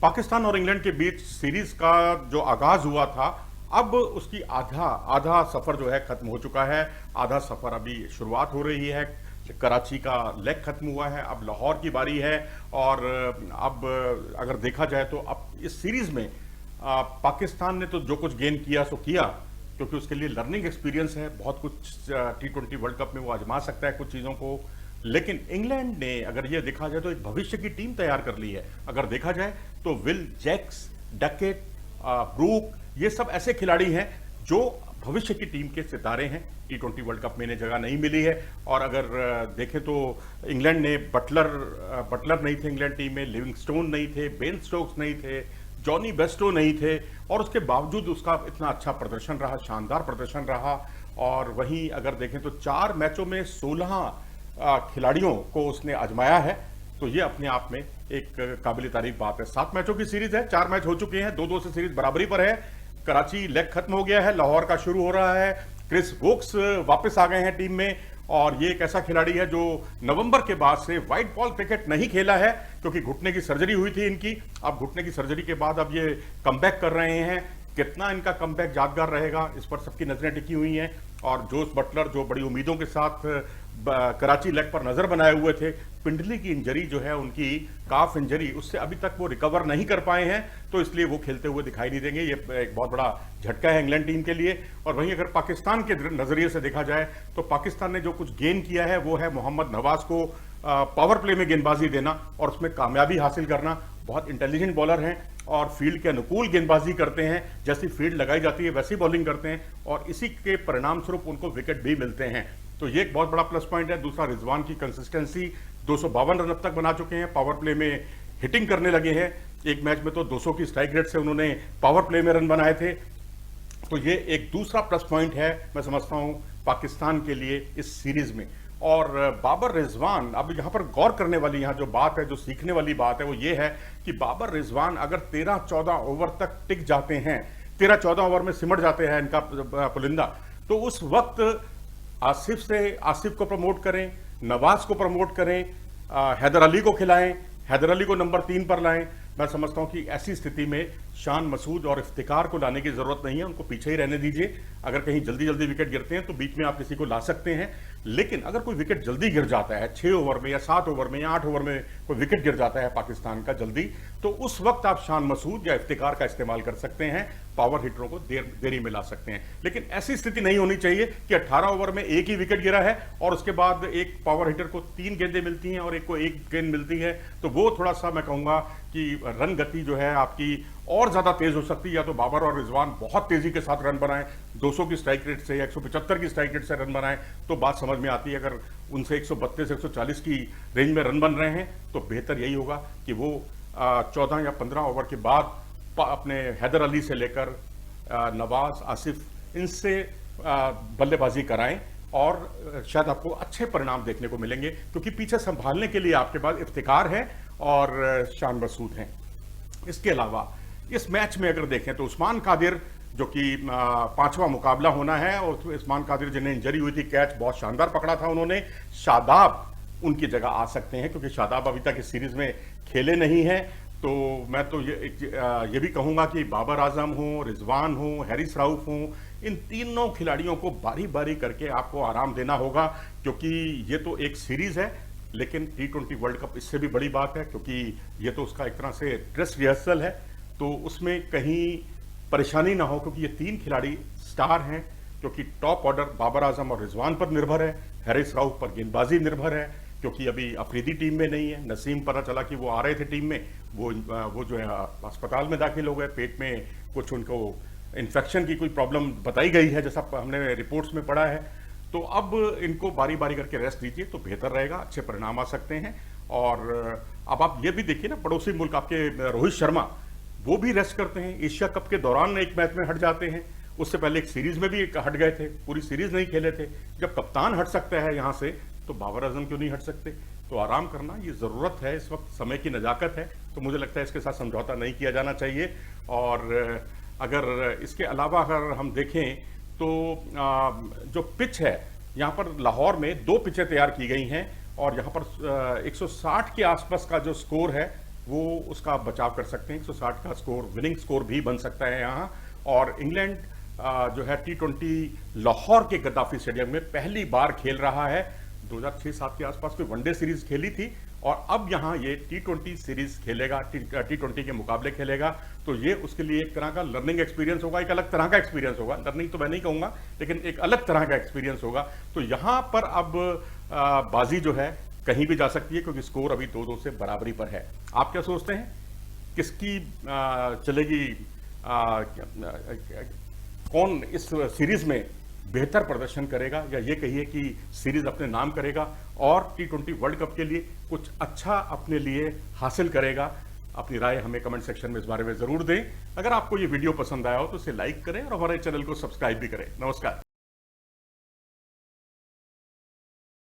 पाकिस्तान और इंग्लैंड के बीच सीरीज का जो आगाज हुआ था, अब उसकी आधा आधा सफर जो है खत्म हो चुका है। आधा सफर अभी शुरुआत हो रही है। कराची का लेग खत्म हुआ है, अब लाहौर की बारी है। और अब अगर देखा जाए तो अब इस सीरीज में पाकिस्तान ने तो जो कुछ गेन किया सो किया, क्योंकि उसके लिए लर्निंग एक्सपीरियंस है। बहुत कुछ T20 वर्ल्ड कप में वो आजमा सकता है कुछ चीज़ों को। लेकिन इंग्लैंड ने अगर ये देखा जाए तो एक भविष्य की टीम तैयार कर ली है। अगर देखा जाए तो विल जैक्स, डकेट, ब्रूक, ये सब ऐसे खिलाड़ी हैं जो भविष्य की टीम के सितारे हैं। T20 वर्ल्ड कप में इन्हें जगह नहीं मिली है। और अगर देखें तो इंग्लैंड ने बटलर नहीं थे इंग्लैंड टीम में, लिविंगस्टोन नहीं थे, बेन स्टोक्स नहीं थे, जॉनी बेस्टो नहीं थे, और उसके बावजूद उसका इतना अच्छा प्रदर्शन रहा, शानदार प्रदर्शन रहा। और वहीं अगर देखें तो 4 मैचों में 16 खिलाड़ियों को उसने आजमाया है। तो ये अपने आप में एक काबिल तारीफ बात है। 7 मैचों की सीरीज है, 4 मैच हो चुके हैं, 2-2 से सीरीज बराबरी पर है। कराची लेग खत्म हो गया है, लाहौर का शुरू हो रहा है। क्रिस वोक्स वापस आ गए हैं टीम में, और ये एक ऐसा खिलाड़ी है जो नवंबर के बाद से व्हाइट बॉल क्रिकेट नहीं खेला है, क्योंकि घुटने की सर्जरी हुई थी इनकी। अब घुटने की सर्जरी के बाद अब ये कमबैक कर रहे हैं। कितना इनका कमबैक यादगार रहेगा, इस पर सबकी नजरें टिकी हुई हैं। और जोस बटलर जो बड़ी उम्मीदों के साथ कराची लेग पर नजर बनाए हुए थे, पिंडली की इंजरी जो है उनकी, काफ इंजरी, उससे अभी तक वो रिकवर नहीं कर पाए हैं, तो इसलिए वो खेलते हुए दिखाई नहीं देंगे। ये एक बहुत बड़ा झटका है इंग्लैंड टीम के लिए। और वहीं अगर पाकिस्तान के नजरिए से देखा जाए तो पाकिस्तान ने जो कुछ गेन किया है वो है मोहम्मद नवाज को पावर प्ले में गेंदबाजी देना और उसमें कामयाबी हासिल करना। बहुत इंटेलिजेंट बॉलर हैं और फील्ड के अनुकूल गेंदबाजी करते हैं। जैसी फील्ड लगाई जाती है वैसी बॉलिंग करते हैं, और इसी के परिणाम स्वरूप उनको विकेट भी मिलते हैं। तो ये एक बहुत बड़ा प्लस पॉइंट है। दूसरा, रिजवान की कंसिस्टेंसी, 252 रन अब तक बना चुके हैं, पावर प्ले में हिटिंग करने लगे हैं। एक मैच में तो 200 की स्ट्राइक रेट से उन्होंने पावर प्ले में रन बनाए थे। तो ये एक दूसरा प्लस पॉइंट है, मैं समझता हूं, पाकिस्तान के लिए इस सीरीज में। और बाबर रिजवान, अब यहां पर गौर करने वाली यहां जो बात है, जो सीखने वाली बात है, वो ये है कि बाबर रिजवान अगर 13-14 ओवर तक टिक जाते हैं, 13-14 ओवर में सिमट जाते हैं इनका पुलिंदा, तो उस वक्त आसिफ को प्रमोट करें, नवाज को प्रमोट करें, हैदर अली को खिलाएं, हैदर अली को नंबर 3 पर लाएं। मैं समझता हूं कि ऐसी स्थिति में शान मसूद और इफ्तिकार को लाने की जरूरत नहीं है, उनको पीछे ही रहने दीजिए। अगर कहीं जल्दी जल्दी विकेट गिरते हैं तो बीच में आप किसी को ला सकते हैं, लेकिन अगर कोई विकेट जल्दी गिर जाता है, 6 ओवर में या 7 ओवर में या 8 ओवर में कोई विकेट गिर जाता है पाकिस्तान का जल्दी, तो उस वक्त आप शान मसूद या इफ्तिकार का इस्तेमाल कर सकते हैं, पावर हिटरों को देरी में ला सकते हैं। लेकिन ऐसी स्थिति नहीं होनी चाहिए कि 18 ओवर में एक ही विकेट गिरा है और उसके बाद एक पावर हिटर को 3 गेंदें मिलती हैं और एक को 1 गेंद मिलती है। तो वो थोड़ा सा मैं कहूंगा कि रन गति जो है आपकी और ज्यादा तेज हो सकती है। या तो बाबर और रिजवान बहुत तेजी के साथ रन बनाएं, 200 की स्ट्राइक रेट से या 175 की स्ट्राइक रेट से रन बनाएं, तो बात समझ में आती है। अगर उनसे 132-140 की रेंज में रन बन रहे हैं तो बेहतर यही होगा कि वो 14 या 15 ओवर के बाद अपने हैदर अली से लेकर नवाज, आसिफ, इनसे बल्लेबाजी कराएं और शायद आपको अच्छे परिणाम देखने को मिलेंगे, क्योंकि पीछे संभालने के लिए आपके पास इफ्तिकार है और शान मसूद हैं। इसके अलावा इस मैच में अगर देखें तो उस्मान कादिर, जो कि 5वां मुकाबला होना है, और उस्मान कादिर जिन्हें इंजरी हुई थी, कैच बहुत शानदार पकड़ा था उन्होंने। शादाब उनकी जगह आ सकते हैं, क्योंकि शादाब अभी तक इस सीरीज में खेले नहीं हैं। तो मैं तो ये भी कहूंगा कि बाबर आजम हो, रिजवान हो, हैरिस राउफ हो, इन तीनों खिलाड़ियों को बारी बारी करके आपको आराम देना होगा, क्योंकि ये तो एक सीरीज है, लेकिन T20 वर्ल्ड कप इससे भी बड़ी बात है, क्योंकि ये तो उसका एक तरह से ड्रेस रिहर्सल है। तो उसमें कहीं परेशानी ना हो, क्योंकि ये 3 खिलाड़ी स्टार हैं, क्योंकि टॉप ऑर्डर बाबर आजम और रिजवान पर निर्भर है, हैरिस राउफ पर गेंदबाजी निर्भर है, क्योंकि अभी अफरीदी टीम में नहीं है। नसीम पता चला कि वो आ रहे थे टीम में, वो जो है अस्पताल में दाखिल हो गए, पेट में कुछ उनको इन्फेक्शन की कोई प्रॉब्लम बताई गई है, जैसा हमने रिपोर्ट्स में पढ़ा है। तो अब इनको बारी बारी करके रेस्ट दीजिए तो बेहतर रहेगा, अच्छे परिणाम आ सकते हैं। और अब आप ये भी देखिए ना, पड़ोसी मुल्क आपके रोहित शर्मा, वो भी रेस्ट करते हैं। एशिया कप के दौरान एक मैच में हट जाते हैं, उससे पहले एक सीरीज में भी हट गए थे, पूरी सीरीज नहीं खेले थे। जब कप्तान हट सकता है यहां से, तो बाबर आजम क्यों नहीं हट सकते? तो आराम करना ये जरूरत है, इस वक्त समय की नजाकत है। तो मुझे लगता है इसके साथ समझौता नहीं किया जाना चाहिए। और अगर इसके अलावा अगर हम देखें तो जो पिच है, यहाँ पर लाहौर में 2 पिचें तैयार की गई हैं, और यहाँ पर 160 के आसपास का जो स्कोर है वो उसका बचाव कर सकते हैं। 160 का स्कोर, विनिंग स्कोर भी बन सकता है यहाँ। और इंग्लैंड जो है T20 लाहौर के गद्दाफी स्टेडियम में पहली बार खेल रहा है। 2006-7 के आसपास कोई वनडे सीरीज खेली थी और अब यहाँ ये T20 सीरीज खेलेगा, T20 के मुकाबले खेलेगा। तो ये उसके लिए एक तरह का लर्निंग एक्सपीरियंस होगा, एक अलग तरह का एक्सपीरियंस होगा। लर्निंग तो मैं नहीं कहूँगा, लेकिन एक अलग तरह का एक्सपीरियंस होगा। तो यहाँ पर अब बाजी जो है कहीं भी जा सकती है, क्योंकि स्कोर अभी 2-2 से बराबरी पर है। आप क्या सोचते हैं, किसकी चलेगी, कौन इस सीरीज में बेहतर प्रदर्शन करेगा, या ये कहिए कि सीरीज अपने नाम करेगा और T20 वर्ल्ड कप के लिए कुछ अच्छा अपने लिए हासिल करेगा? अपनी राय हमें कमेंट सेक्शन में इस बारे में जरूर दें। अगर आपको ये वीडियो पसंद आया हो तो इसे लाइक करें और हमारे चैनल को सब्सक्राइब भी करें। नमस्कार।